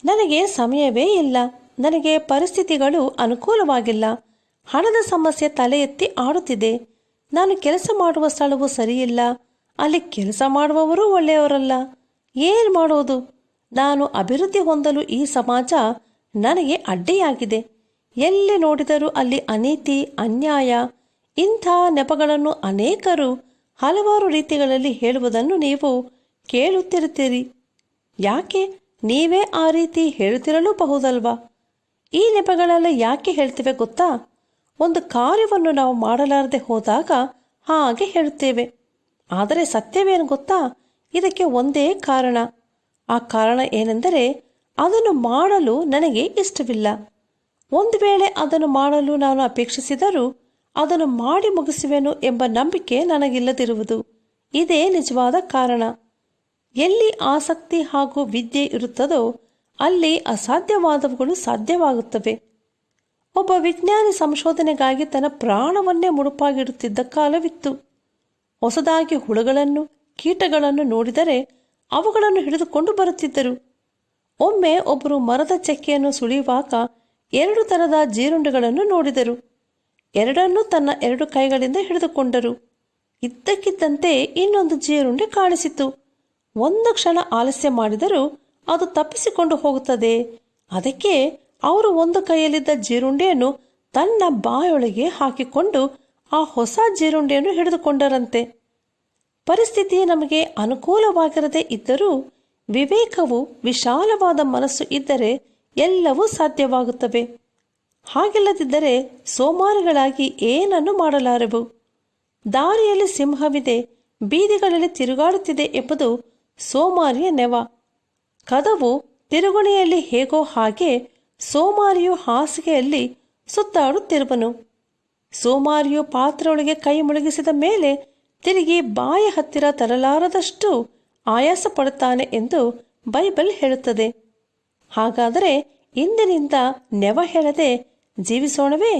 ನನಗೆ ಸಮಯವೇ ಇಲ್ಲ, ನನಗೆ ಪರಿಸ್ಥಿತಿಗಳು ಅನುಕೂಲವಾಗಿಲ್ಲ, ಹಣದ ಸಮಸ್ಯೆ ತಲೆ ಎತ್ತಿ ಆಡುತ್ತಿದೆ, ನಾನು ಕೆಲಸ ಮಾಡುವ ಸ್ಥಳವು ಸರಿಯಿಲ್ಲ, ಅಲ್ಲಿ ಕೆಲಸ ಮಾಡುವವರು ಒಳ್ಳೆಯವರಲ್ಲ, ಏನು ಮಾಡೋದು? ನಾನು ಅಭಿವೃದ್ಧಿ ಹೊಂದಲು ಈ ಸಮಾಜ ನನಗೆ ಅಡ್ಡಿಯಾಗಿದೆ. ಎಲ್ಲಿ ನೋಡಿದರೂ ಅಲ್ಲಿ ಅನೀತಿ, ಅನ್ಯಾಯ, ಇಂಥ ನೆಪಗಳನ್ನು ಅನೇಕರು ಹಲವಾರು ರೀತಿಗಳಲ್ಲಿ ಹೇಳುವುದನ್ನು ನೀವು ಕೇಳುತ್ತಿರುತ್ತೀರಿ. ಯಾಕೆ ನೀವೇ ಆ ರೀತಿ ಹೇಳುತ್ತಿರಲೂಬಹುದಲ್ವಾ? ಈ ನೆಪಗಳೆಲ್ಲ ಯಾಕೆ ಹೇಳ್ತೇವೆ ಗೊತ್ತಾ? ಒಂದು ಕಾರ್ಯವನ್ನು ನಾವು ಮಾಡಲಾರದೆ ಹೋದಾಗ ಹಾಗೆ ಹೇಳುತ್ತೇವೆ. ಆದರೆ ಸತ್ಯವೇನು ಗೊತ್ತಾ? ಇದಕ್ಕೆ ಒಂದೇ ಕಾರಣ. ಆ ಕಾರಣ ಏನೆಂದರೆ ಅದನ್ನು ಮಾಡಲು ನನಗೆ ಇಷ್ಟವಿಲ್ಲ. ಒಂದು ವೇಳೆ ಅದನ್ನು ಮಾಡಲು ನಾನು ಅಪೇಕ್ಷಿಸಿದರೂ ಅದನ್ನು ಮಾಡಿ ಮುಗಿಸುವೆನು ಎಂಬ ನಂಬಿಕೆ ನನಗಿಲ್ಲದಿರುವುದು. ಇದೇ ನಿಜವಾದ ಕಾರಣ. ಎಲ್ಲಿ ಆಸಕ್ತಿ ಹಾಗೂ ವಿದ್ಯೆ ಇರುತ್ತದೋ ಅಲ್ಲಿ ಅಸಾಧ್ಯವಾದವುಗಳು ಸಾಧ್ಯವಾಗುತ್ತವೆ. ಒಬ್ಬ ವಿಜ್ಞಾನಿ ಸಂಶೋಧನೆಗಾಗಿ ತನ್ನ ಪ್ರಾಣವನ್ನೇ ಮುಡುಪಾಗಿಡುತ್ತಿದ್ದ ಕಾಲವಿತ್ತು. ಹೊಸದಾಗಿ ಹುಳುಗಳನ್ನು, ಕೀಟಗಳನ್ನು ನೋಡಿದರೆ ಅವುಗಳನ್ನು ಹಿಡಿದುಕೊಂಡು ಬರುತ್ತಿದ್ದರು. ಒಮ್ಮೆ ಒಬ್ಬರು ಮರದ ಚೆಕ್ಕೆಯನ್ನು ಸುಳಿಯುವಾಗ 2 ಥರದ ಜೀರುಂಡೆಗಳನ್ನು ನೋಡಿದರು. ಎರಡನ್ನೂ ತನ್ನ 2 ಕೈಗಳಿಂದ ಹಿಡಿದುಕೊಂಡರು. ಇದ್ದಕ್ಕಿದ್ದಂತೆ ಇನ್ನೊಂದು ಜೀರುಂಡೆ ಕಾಣಿಸಿತು. ಒಂದು ಕ್ಷಣ ಆಲಸ್ಯ ಮಾಡಿದರೂ ಅದು ತಪ್ಪಿಸಿಕೊಂಡು ಹೋಗುತ್ತದೆ. ಅದಕ್ಕೆ ಅವರು ಒಂದು ಕೈಯಲ್ಲಿದ್ದ ಜೀರುಂಡೆಯನ್ನು ತನ್ನ ಬಾಯೊಳಗೆ ಹಾಕಿಕೊಂಡು ಆ ಹೊಸ ಜೀರುಂಡೆಯನ್ನು ಹಿಡಿದುಕೊಂಡರಂತೆ. ಪರಿಸ್ಥಿತಿ ನಮಗೆ ಅನುಕೂಲವಾಗಿರದೇ ಇದ್ದರೂ ವಿವೇಕವು, ವಿಶಾಲವಾದ ಮನಸ್ಸು ಇದ್ದರೆ ಎಲ್ಲವೂ ಸಾಧ್ಯವಾಗುತ್ತವೆ. ಹಾಗಿಲ್ಲದಿದ್ದರೆ ಸೋಮಾರಿಗಳಾಗಿ ಏನನ್ನು ಮಾಡಲಾರೆವು. ದಾರಿಯಲ್ಲಿ ಸಿಂಹವಿದೆ, ಬೀದಿಗಳಲ್ಲಿ ತಿರುಗಾಡುತ್ತಿದೆ ಎಂಬುದು ಸೋಮಾರಿಯ ನೆವ. ಕದವು ತಿರುಗುಣಿಯಲ್ಲಿ ಹೇಗೋ ಹಾಗೆ ಸೋಮಾರಿಯು ಹಾಸಿಗೆಯಲ್ಲಿ ಸುತ್ತಾಡುತ್ತಿರುವನು. ಸೋಮಾರಿಯು ಪಾತ್ರೆಯೊಳಗೆ ಕೈ ಮುಳುಗಿಸಿದ ಮೇಲೆ ತಿರುಗಿ ಬಾಯ ಹತ್ತಿರ ತರಲಾರದಷ್ಟು ಆಯಾಸ ಪಡುತ್ತಾನೆ ಎಂದು ಬೈಬಲ್ ಹೇಳುತ್ತದೆ. ಹಾಗಾದರೆ ಇಂದಿನಿಂದ ನೆವ ಹೇಳದೆ ಜೀವಿಸೋಣವೇ?